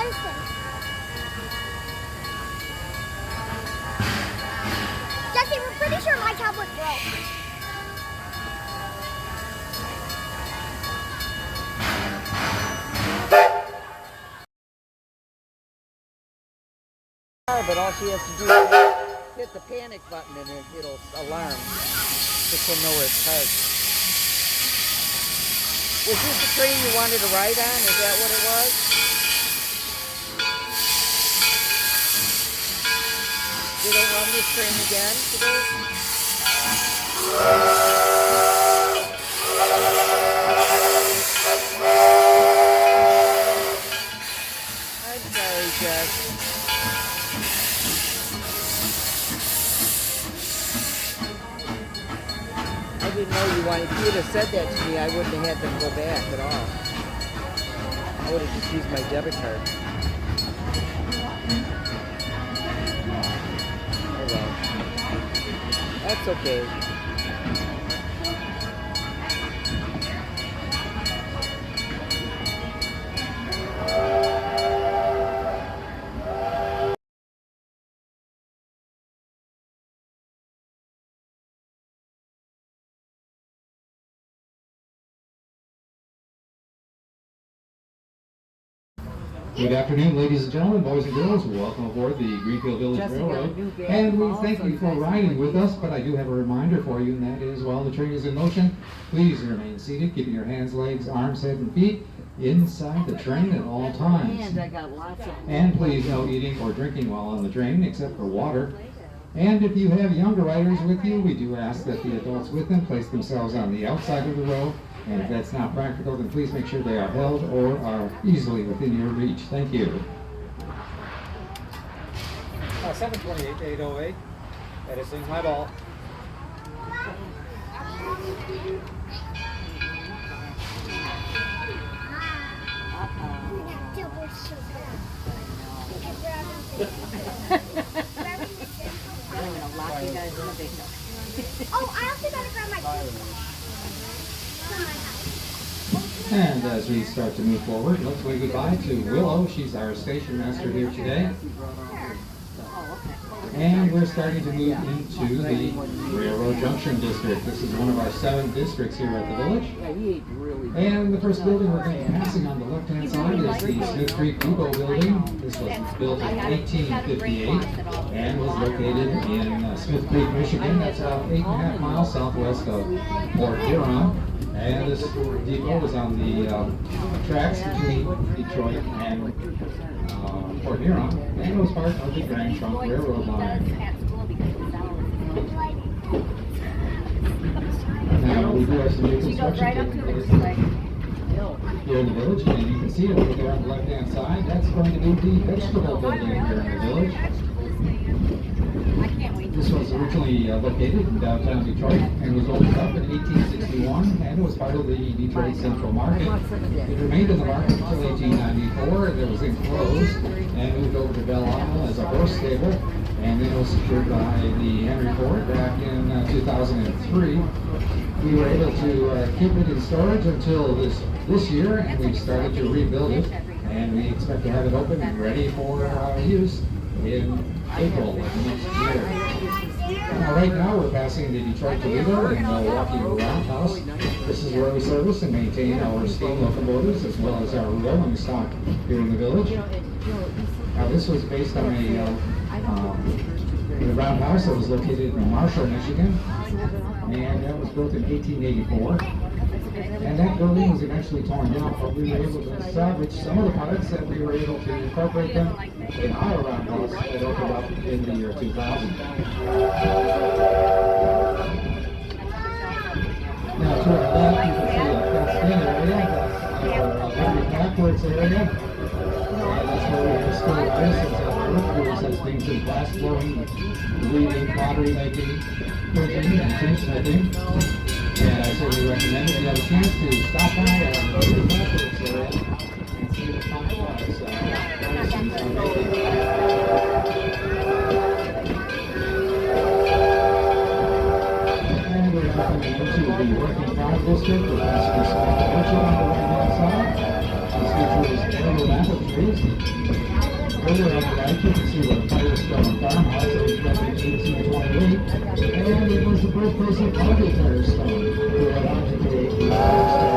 Edison. Jesse, we're pretty sure my tablet broke. But all she has to do is hit the panic button and it'll alarm. So she'll know where it's parked. Was this the train you wanted to ride on? Is that what it was? They don't run this train again today? I'm sorry, Jess. I didn't know you wanted. If you would have said that to me, I wouldn't have had them go back at all. I would have just used my debit card. Oh well. That's okay. Good afternoon, ladies and gentlemen, boys and girls. Welcome aboard the Greenfield Village Railroad. And we thank you for riding with us, but I do have a reminder for you, and that is while the train is in motion, please remain seated, keeping your hands, legs, arms, head, and feet inside the train at all times. And please no eating or drinking while on the train, except for water. And if you have younger riders with you, we do ask that the adults with them place themselves on the outside of the row. And if that's not practical, then please make sure they are held or are easily within your reach. Thank you. 728-808. Edison, my ball. Oh, I also gotta grab my phone. And as we start to move forward, let's wave goodbye to Willow. She's our station master here today. And we're starting to move into the Railroad Junction district. This is one of our 7 districts here at the village. And the first building we're going to be passing on the left-hand side is the Smith Creek Depot building. This was built in 1858 and was located in Smith Creek, Michigan. That's about 8.5 miles southwest of Port Huron. And this depot is on the tracks between Detroit and Port Huron, and it was part of the Grand Trunk Railroad line. Now, we do have some new construction taking place here in the village, and you can see it over there on the left-hand side. That's going to be the vegetable building here in the village. This was originally located in downtown Detroit and was opened up in 1861, and it was part of the Detroit Central Market. It remained in the market until 1894, and it was enclosed and moved over to Belle Isle as a horse stable, and then it was secured by the Henry Ford back in 2003. We were able to keep it in storage until this year, and we've started to rebuild it, and we expect to have it open and ready for use in April of next year. Now, right now we're passing the Detroit Toledo and Milwaukee Roundhouse. This is where we service and maintain our steam locomotives as well as our rolling stock here in the village. Now, this was based on a roundhouse that was located in Marshall, Michigan, and that was built in 1884. And that building was eventually torn down, but we were able to salvage some of the parts that we were able to incorporate them in our roundhouse that opened up in the year 2000. Now, to our left, you can see a fenced-in area. That's our backwards area. That's where we have skilled artisans at work doing such things as glass blowing, weaving, pottery making, printing, and tinsmithing. And I certainly recommend if you have a chance to stop by our backwards area and see the fine artisans are making. And we're now coming into the working farm district with this orchard on the right-hand side. This features aerial apple trees. over on the right, you can see the Firestone farmhouse that was built in 1828, and it was the birthplace of Harvey Firestone, who went on to create the Firestone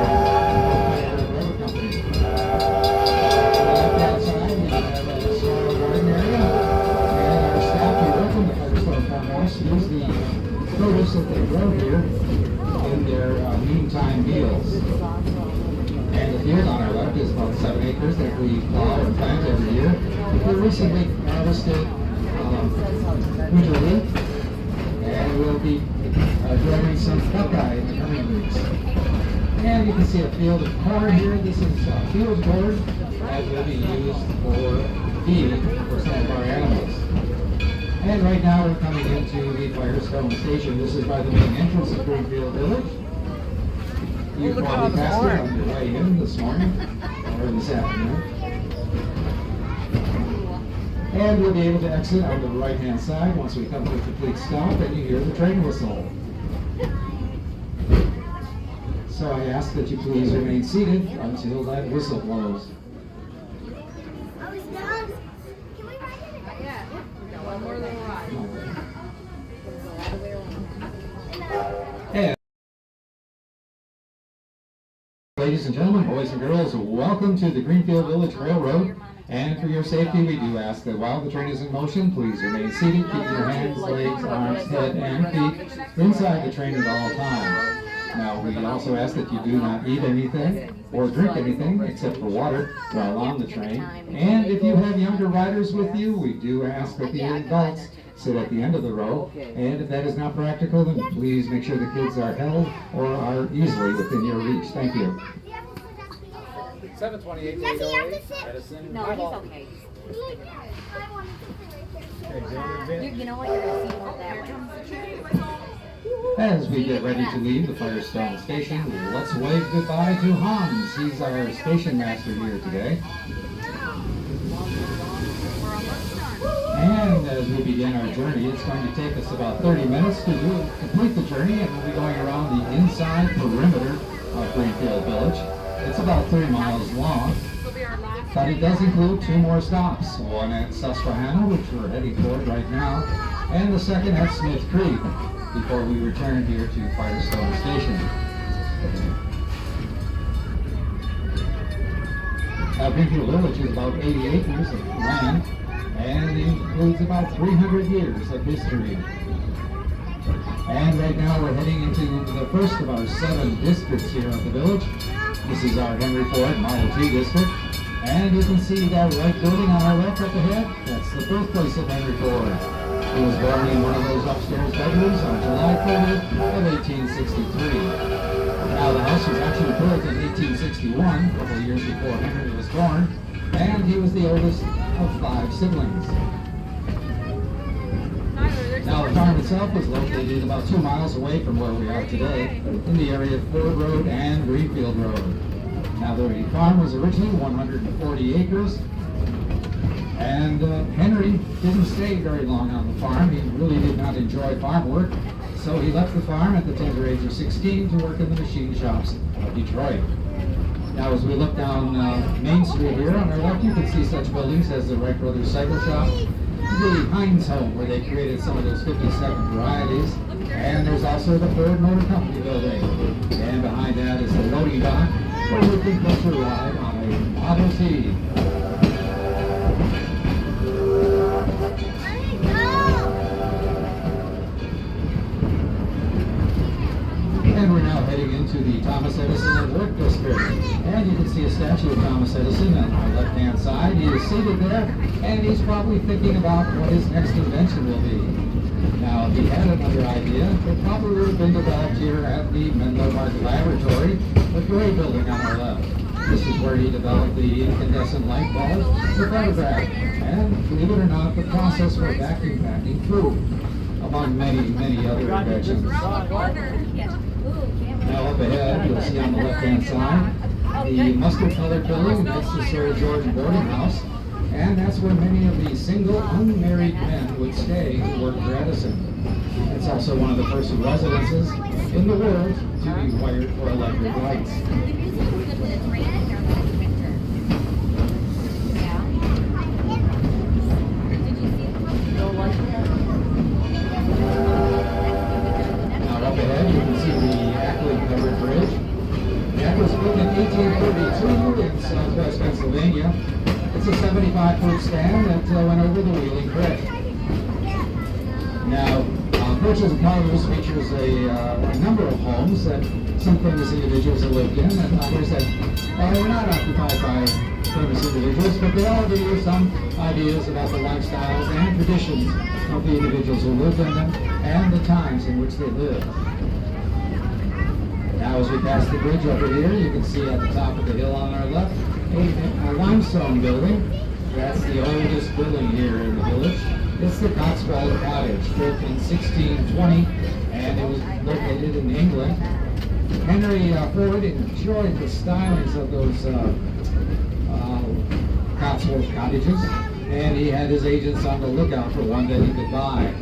Railroad Company. On the left-hand side, we have a small garden area, and our staff who work in the Firestone farmhouse use the produce that they grow here in their meantime meals. And the field on our left is about 7 acres that we plow and plant every year. We recently harvested winter wheat, and we'll be growing some buckeye in the coming weeks. And you can see a field of corn here. This is field corn that will be used for feed for some of our animals. And right now we're coming into the Firestone Station. This is by the main entrance of Greenfield Village. You probably passed it on your way in this morning or this afternoon. And we'll be able to exit on the right-hand side once we come to a complete stop and you hear the train whistle. So I ask that you please remain seated until that whistle blows. Oh, it's done. Can we ride it? Not yet. We got one more little ride. And ladies and gentlemen, boys and girls, welcome to the Greenfield Village Railroad. And for your safety, we do ask that while the train is in motion, please remain seated, keep your hands, legs, arms, head, and feet inside the train at all times. Now, we also ask that you do not eat anything or drink anything except for water while on the train. And if you have younger riders with you, we do ask that the adults sit at the end of the row. And if that is not practical, then please make sure the kids are held or are easily within your reach. Thank you. 728 Does he have to sit? Edison. No, my he's ball. okay. I wanted to sit right there. You know what? You're gonna see more that one. As we get ready to leave the Firestone Station, let's wave goodbye to Hans. He's our station master here today. And as we begin our journey, it's going to take us about 30 minutes to complete the journey, and we'll be going around the inside perimeter of Greenfield Village. It's about 3 miles long, but it does include 2 more stops, one at Susquehanna, which we're heading toward right now, and the second at Smith Creek, before we return here to Firestone Station. Now, Greenfield Village is about 80 acres of land, and it includes about 300 years of history. And right now we're heading into the first of our 7 districts here at the village. This is our Henry Ford Model T district. And you can see that white building on our left up ahead. That's the birthplace of Henry Ford. He was born in one of those upstairs bedrooms on July 30th of 1863. Now the house was actually built in 1861, a couple of years before Henry was born. And he was the oldest of 5 siblings. Now the farm itself was located about 2 miles away from where we are today, in the area of Ford Road and Greenfield Road. Now the farm was originally 140 acres, and Henry didn't stay very long on the farm. He really did not enjoy farm work, so he left the farm at the tender age of 16 to work in the machine shops of Detroit. Now as we look down Main Street here on our left, you can see such buildings as the Wright Brothers Cycle Shop, the Heinz home where they created some of those 57 varieties, and there's also the Ford Motor Company building. And behind that is the loading dock where you can get your ride on a Model T. And we're now heading into the Thomas Edison Work District. And you can see a statue of Thomas Edison on our left-hand side. He is seated there, and he's probably thinking about what his next invention will be. Now, if he had another idea, it probably would have been developed here at the Menlo Park Laboratory, the gray building on our left. This is where he developed the incandescent light bulb, the photograph, and believe it or not, the process for vacuum packing food, among many, many other inventions. Now up ahead, you'll see on the left-hand side, the mustard-colored building next to Sir George Boarding House, and that's where many of the single, unmarried men would stay to work for Edison. It's also one of the first residences in the world to be wired for electric lights. Pennsylvania. It's a 75-foot span that went over the Wheeling Creek. Now, Porches and Parlors features a number of homes that some famous individuals have lived in, and others that were not occupied by famous individuals, but they all give you some ideas about the lifestyles and traditions of the individuals who lived in them and the times in which they lived. Now, as we pass the bridge over here, you can see at the top of the hill on our left a limestone building. That's the oldest building here in the village. It's the Cotswold Cottage, built in 1620, and it was located in England. Henry Ford enjoyed the stylings of those Cotswold cottages, and he had his agents on the lookout for one that he could buy.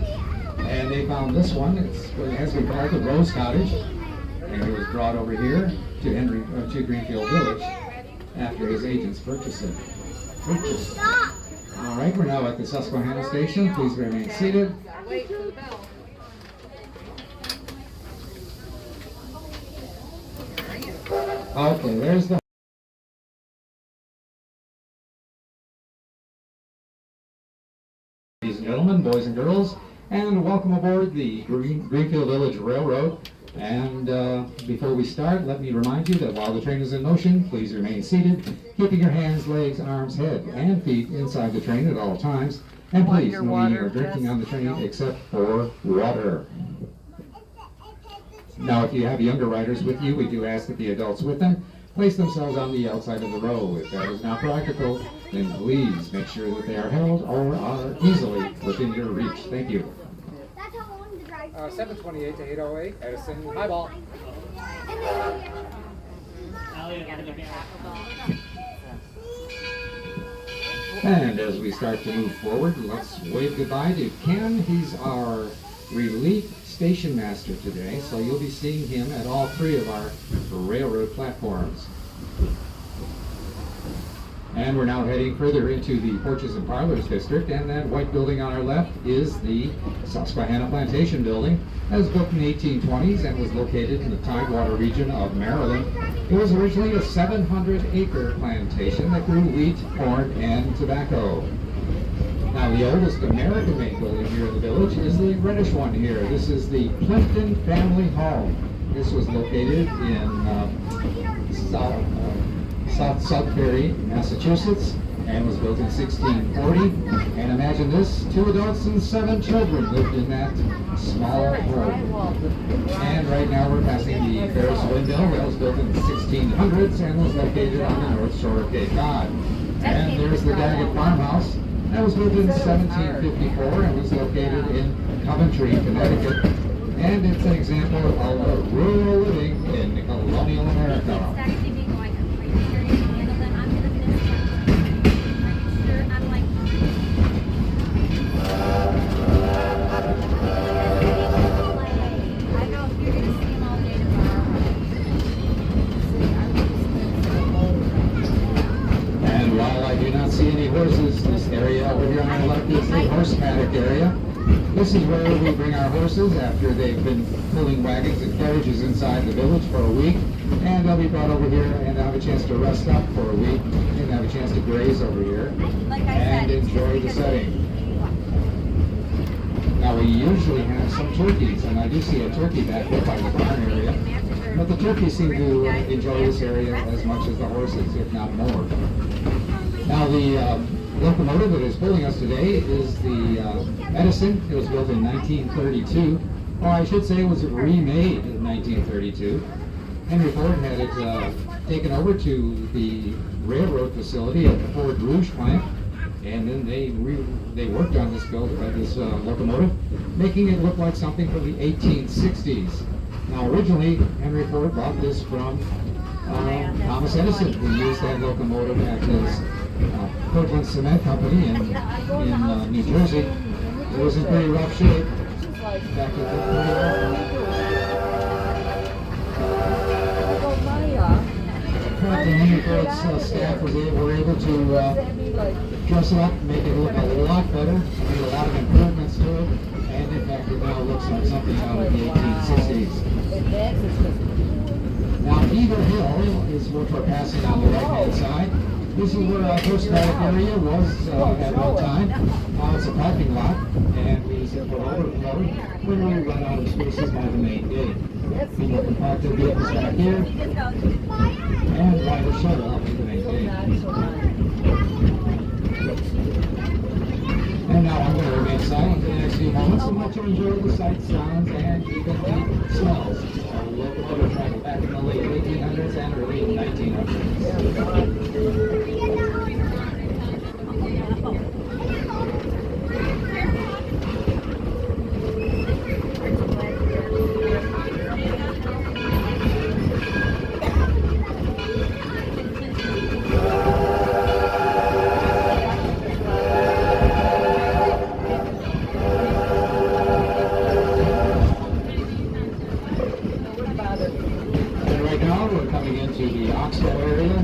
And they found this one. It has been called the Rose Cottage, and it was brought over here to Greenfield Village after his agents purchased it. All right, we're now at the Susquehanna Station. Please remain seated. Wait for the bell. Okay, there's the ladies and gentlemen, boys and girls, and welcome aboard the Greenfield Village Railroad. And before we start, let me remind you that while the train is in motion, please remain seated, keeping your hands, legs, arms, head, and feet inside the train at all times. And please, no eating or drinking on the train except for water. Now, if you have younger riders with you, we do ask that the adults with them place themselves on the outside of the row. If that is not practical, then please make sure that they are held or are easily within your reach. Thank you. 728 to 808, Edison, highball. And as we start to move forward, let's wave goodbye to Ken. He's our relief station master today, so you'll be seeing him at all three of our railroad platforms. And we're now heading further into the Porches and Parlors district, and that white building on our left is the Susquehanna Plantation building. That was built in the 1820s and was located in the Tidewater region of Maryland. It was originally a 700-acre plantation that grew wheat, corn, and tobacco. Now, the oldest American-made building here in the village is the reddish one here. This is the Plimpton Family Home. This was located in South Sudbury, Massachusetts, and was built in 1640. And imagine this, 2 adults and 7 children lived in that small home. And right now we're passing the Ferris windmill that was built in the 1600s and was located on the north shore of Cape Cod. And there's the Daggett Farmhouse. That was built in 1754 and was located in Coventry, Connecticut. And it's an example of rural living in colonial America. And while I do not see any horses, this area over here on my left is the horse paddock area. This is where we bring our horses after they've been pulling wagons and carriages inside the village for a week. And they'll be brought over here and have a chance to rest up for a week and have a chance to graze over here and enjoy the setting. Now, we usually have some turkeys, and I do see a turkey back there by the barn area. But the turkeys seem to enjoy this area as much as the horses, if not more. Now, the locomotive that is pulling us today is the Edison. It was built in 1932, or I should say it was remade in 1932. Henry Ford had it taken over to the railroad facility at the Ford Rouge plant, and then they worked on this locomotive, making it look like something from the 1860s. Now, originally, Henry Ford bought this from Thomas Edison, who used that locomotive at his Portland Cement Company in New Jersey. It was in pretty rough shape back at the Captain Henry Ford's staff were able to dress it up, make it look a lot better, made a lot of improvements to it, and in fact it now looks like something out of the 1860s. Now, Beaver Hill is what we're passing on the right-hand side. This is where our first paddock area was at one time. Now it's a parking lot, and we use it for overflow when we run out of spaces by the main gate. People can park their vehicles back here, and ride a shuttle out to the main gate. And now I'm going to remain silent for the next few moments and let you enjoy the sights, sounds, and even the smells of locomotive travel back in the late 1800s and early 1900s.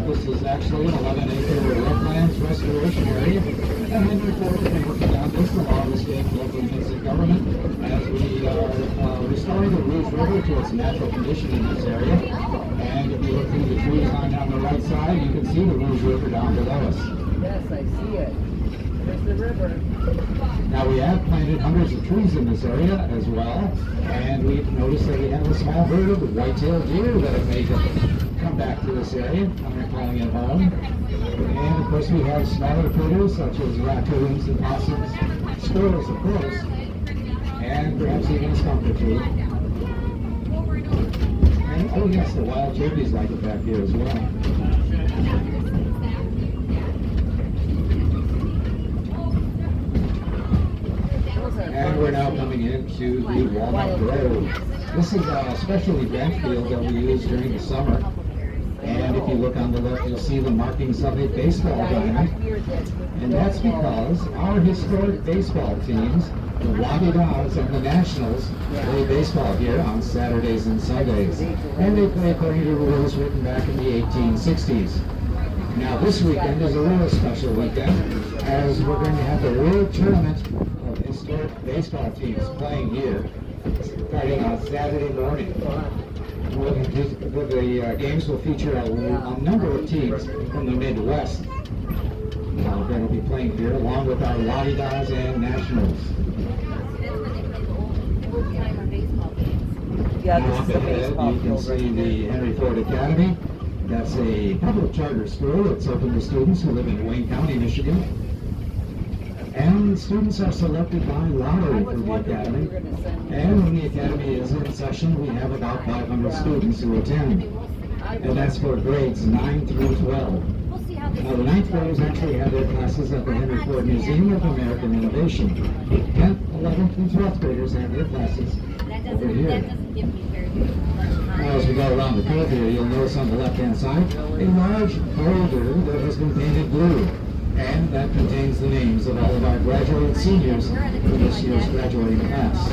This is actually an 11-acre wetlands restoration area, and then before we've been working on this along with state and local units of government as we are restoring the Rouge River to its natural condition in this area. And if you look through the trees on down the right side, you can see the Rouge River down below us. Yes, I see it. There's the river. Now we have planted hundreds of trees in this area as well, and we've noticed that we have a small herd of white-tailed deer that have made it come back to this area, and they're calling it home. And of course we have smaller critters such as raccoons and possums, squirrels of course, and perhaps even a skunk or two. And oh yes, the wild turkeys like it back here as well. And we're now coming into the Walnut Grove. This is a special event field that we use during the summer. And if you look on the left, you'll see the markings of a baseball diamond. And that's because our historic baseball teams, the Wabidas and the Nationals, play baseball here on Saturdays and Sundays. And they play according to rules written back in the 1860s. Now this weekend is a really special weekend, as we're going to have the World Tournament of Historic Baseball Teams playing here, starting on Saturday morning. The games will feature a number of teams from the Midwest that will be playing here, along with our Wabidas and Nationals. Yeah, Now this up is the ahead, baseball you can field see right the Henry Ford Academy. That's a public charter school. It's open to students who live in Wayne County, Michigan. And students are selected by lottery for the academy. And when the academy is in session, we have about 500 students who attend. And that's for grades 9 through 12. Now the 9th graders actually have their classes at the Henry Ford Museum of American Innovation. 10th, 11th, and 12th graders have their classes over here. Now as we go around the curve here, you'll notice on the left-hand side a large boulder that has been painted blue. And that contains the names of all of our graduate seniors for this year's graduating class.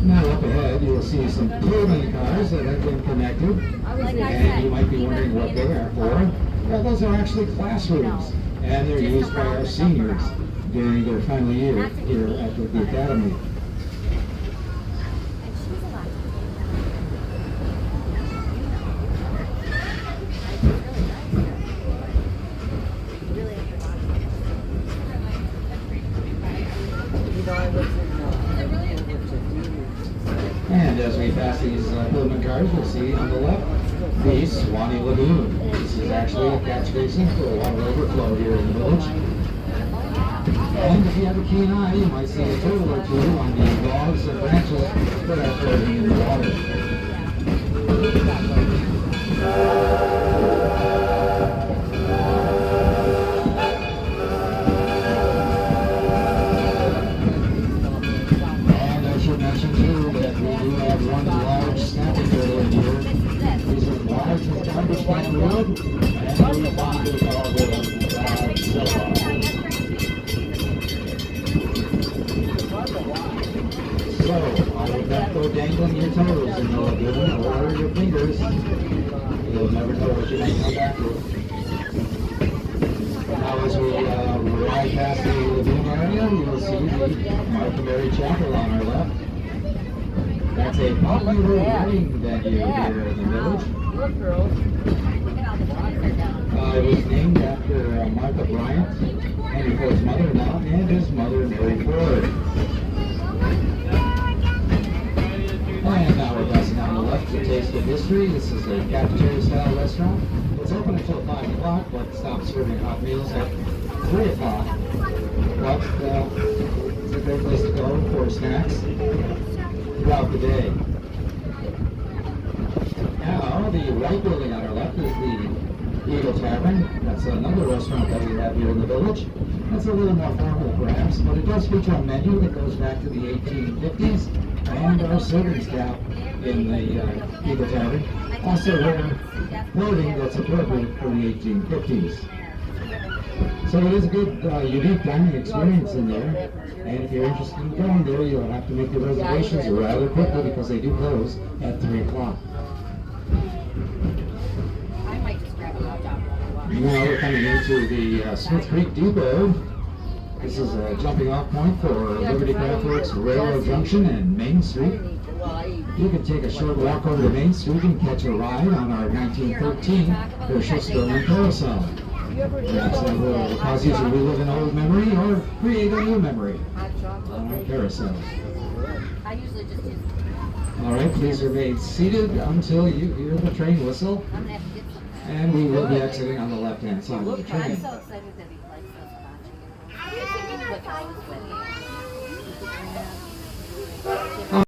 Now up ahead, you'll see some Pullman cars that have been connected. And you might be wondering what they are for. Well, those are actually classrooms. And they're used by our seniors during their final year here at the Academy. And as we pass these Pullman cars, you'll see on the left the Swanee Lagoon. This is actually a catch basin for water overflow here in the village. And if you have a keen eye, you might see a turtle or two on the logs and branches that are floating in the water. And I should mention too that we do have one large snapping turtle in here. These are large as garbage can wood, and we bonded all with silver. So, I would not go dangling your toes in the lagoon or your fingers. You'll never know what you may come back with. Now as we ride past the lagoon area, you'll see the Martha Mary Chapel on our left. That's a popular wedding venue here in the village. Look, girls. Martha Bryant, Henry Ford's mother-in-law, and his mother, Mary Ford. And now we're passing on the left to Taste of History. This is a cafeteria-style restaurant. It's open until 5 o'clock, but stops serving hot meals at 3 o'clock. But it's a great place to go for snacks throughout the day. Now, the right building on our left is the Eagle Tavern. That's another restaurant that we have here in the village. That's a little more formal perhaps, but it does feature a menu that goes back to the 1850s and our serving staff in the Eagle Tavern also wear clothing that's appropriate for the 1850s. So it is a good, unique dining experience in there. And if you're interested in going there, you'll have to make your reservations rather quickly because they do close at 3 o'clock. I might just grab a hot dog. Now we're coming into the Smith Creek Depot. This is a jumping off point for Liberty Craft Works Railroad Junction and Main Street. You can take a short walk over to Main Street and catch a ride on our 1913 Bershowski Carousel. Perhaps that will cause you to relive an old memory or create a new memory on our carousel. I usually just use. All right, please remain seated until you hear the train whistle, I'm gonna have to get some. and we will be exiting on the left-hand side of the I'm train. so excited that he likes this bunch.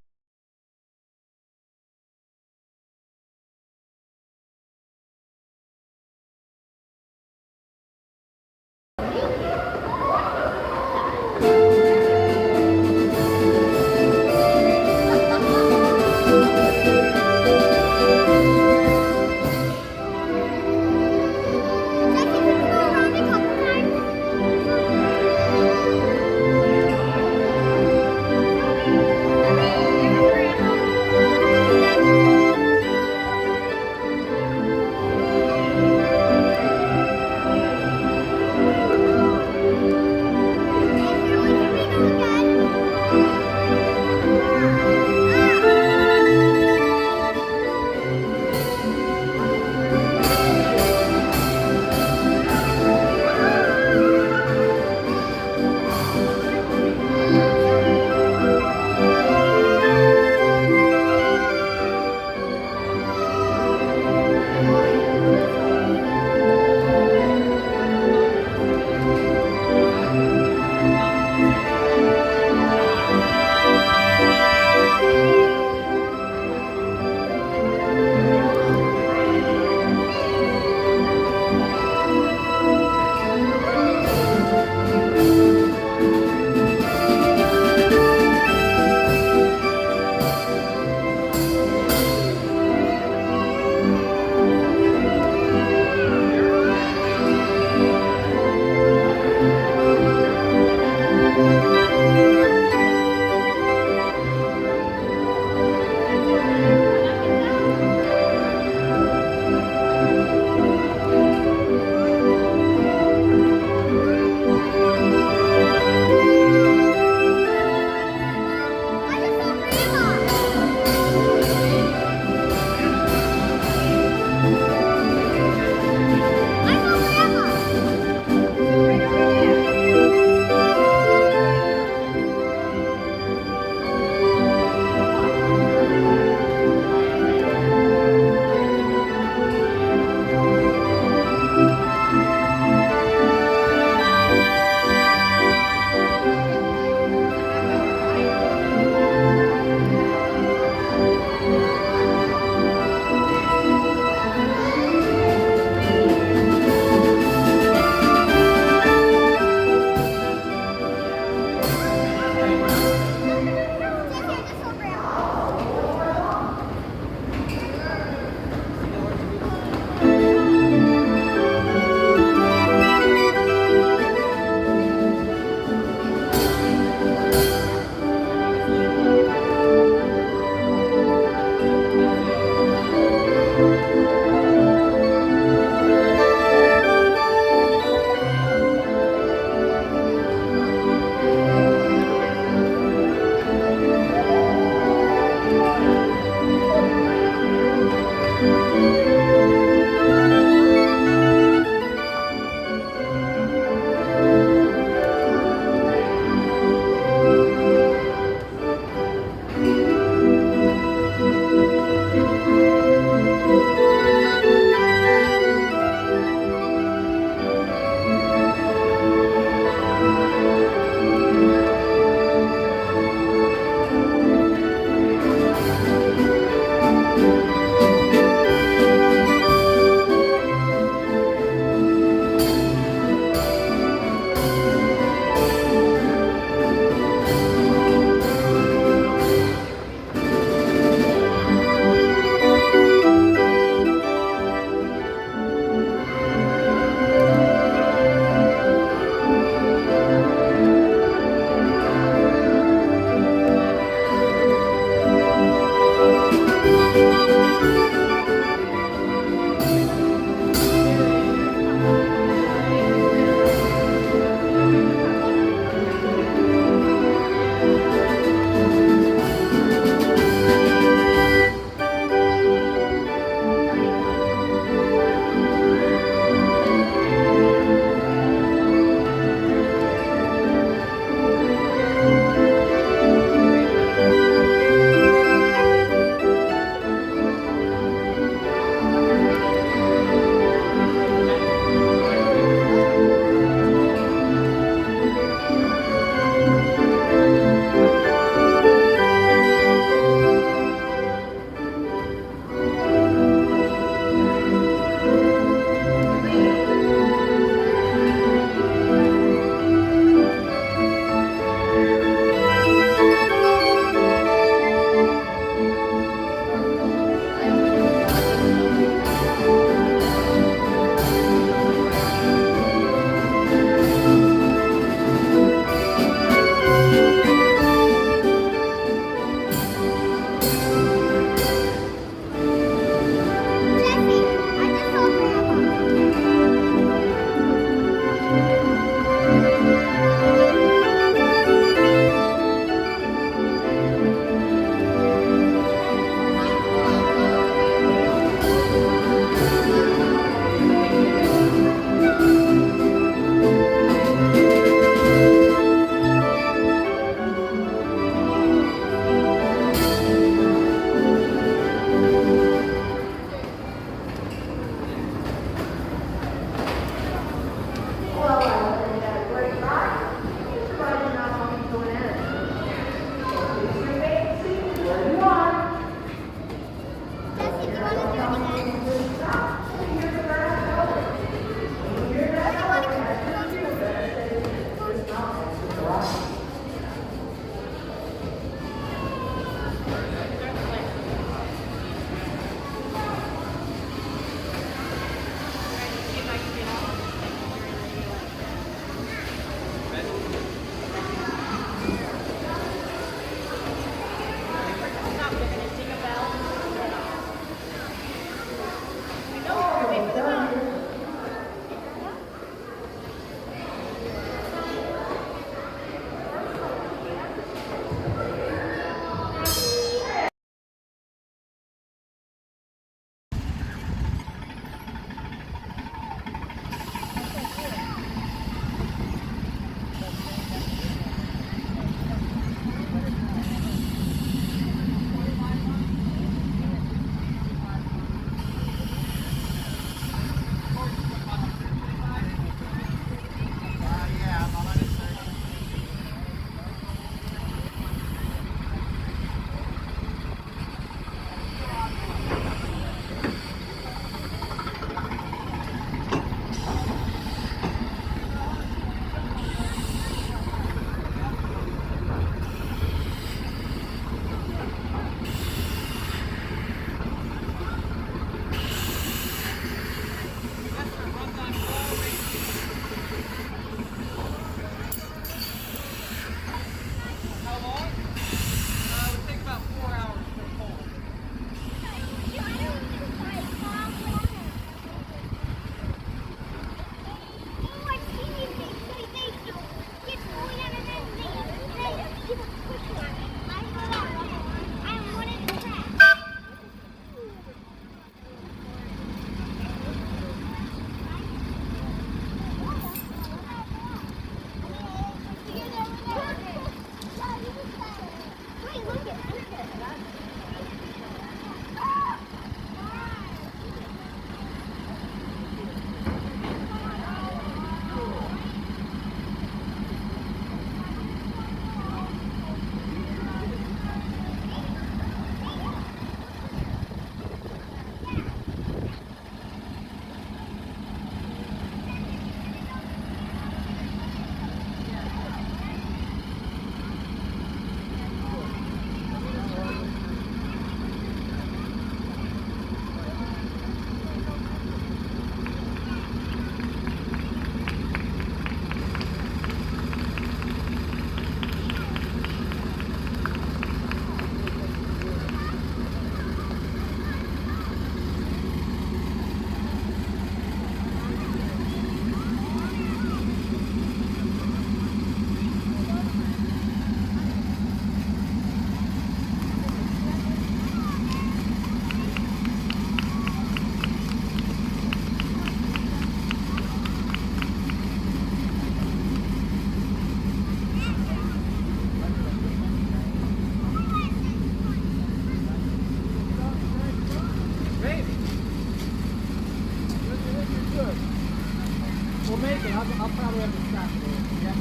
We'll make it. I'll probably have to stop there. Yeah.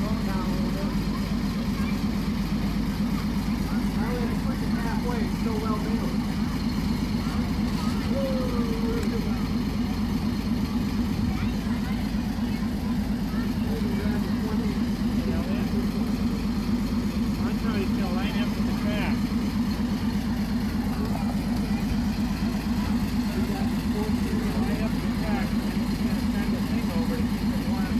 Going down a little bit. I only have to push it halfway. It's still well built. I'm trying to line up with the track. Line up the track, and then we're going to send the thing over to keep it warm.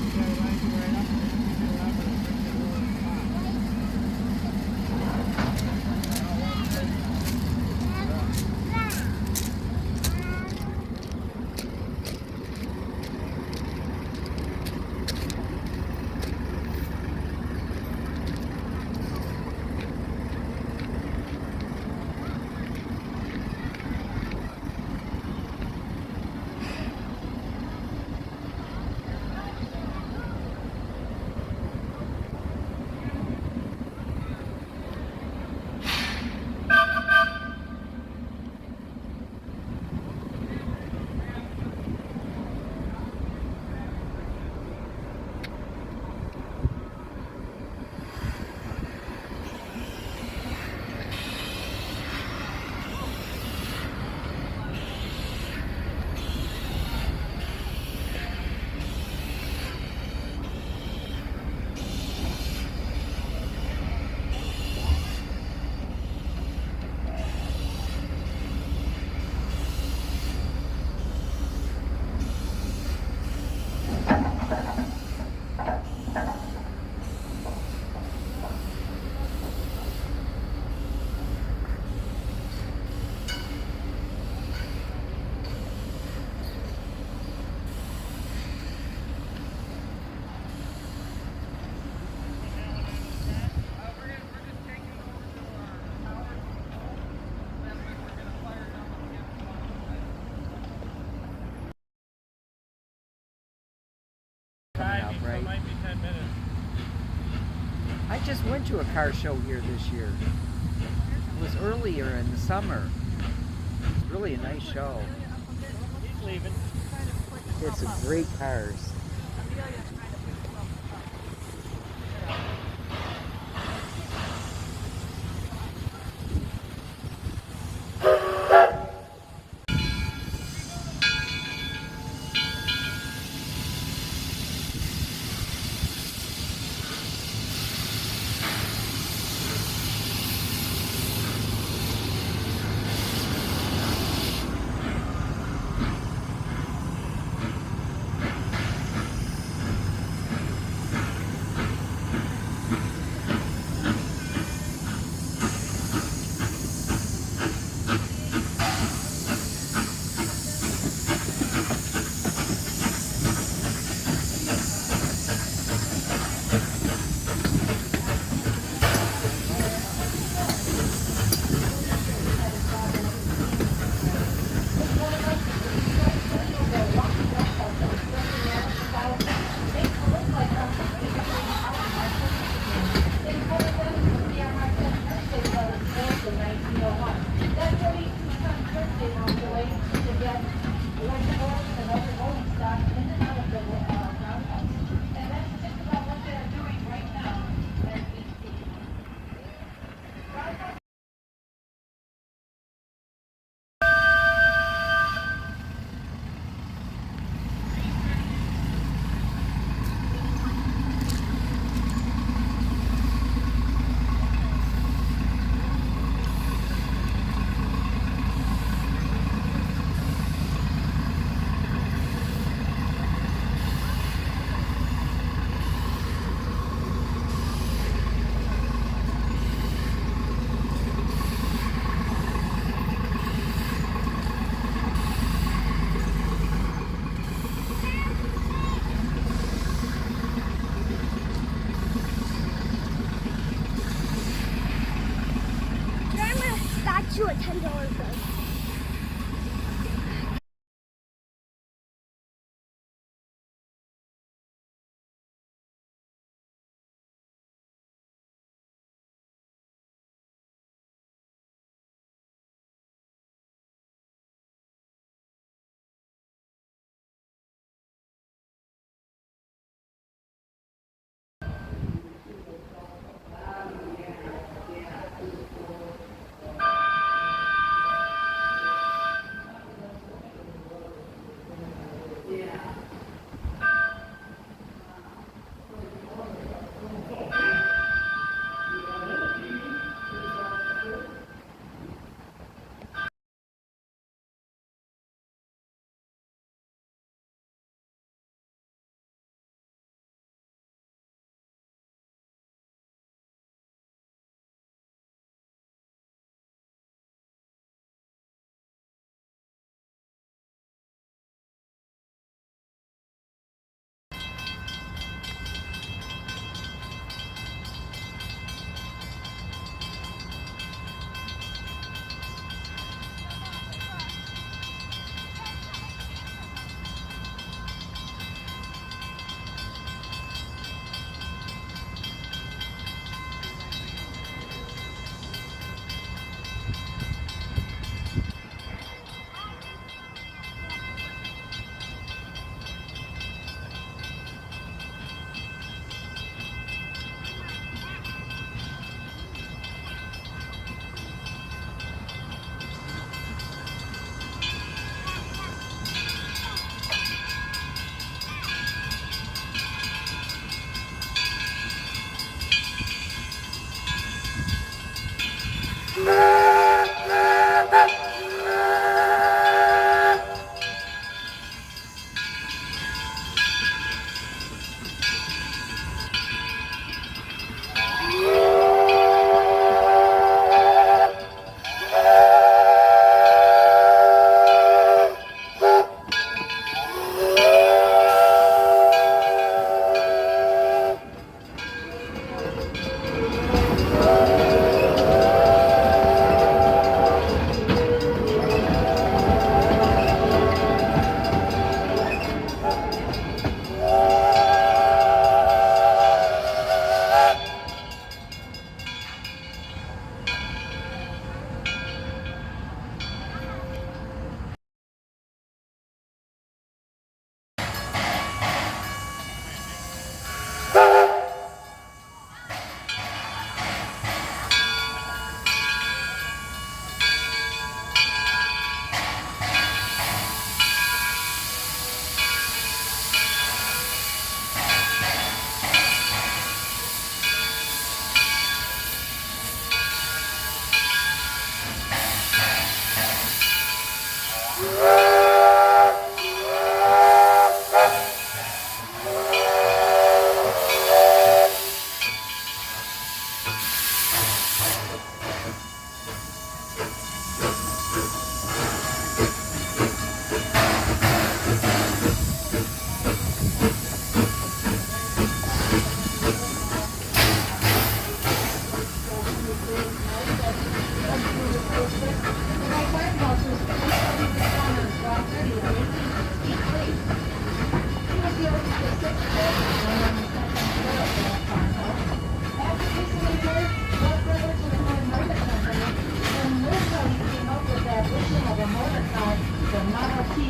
You got to line it right up, and then pick it up, and it brings it over the top. Coming up, right? Might be 10 minutes. I just went to a car show here this year. It was earlier in the summer. It's really a nice show. He's leaving. It's some great cars. got you a $10 bill.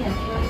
and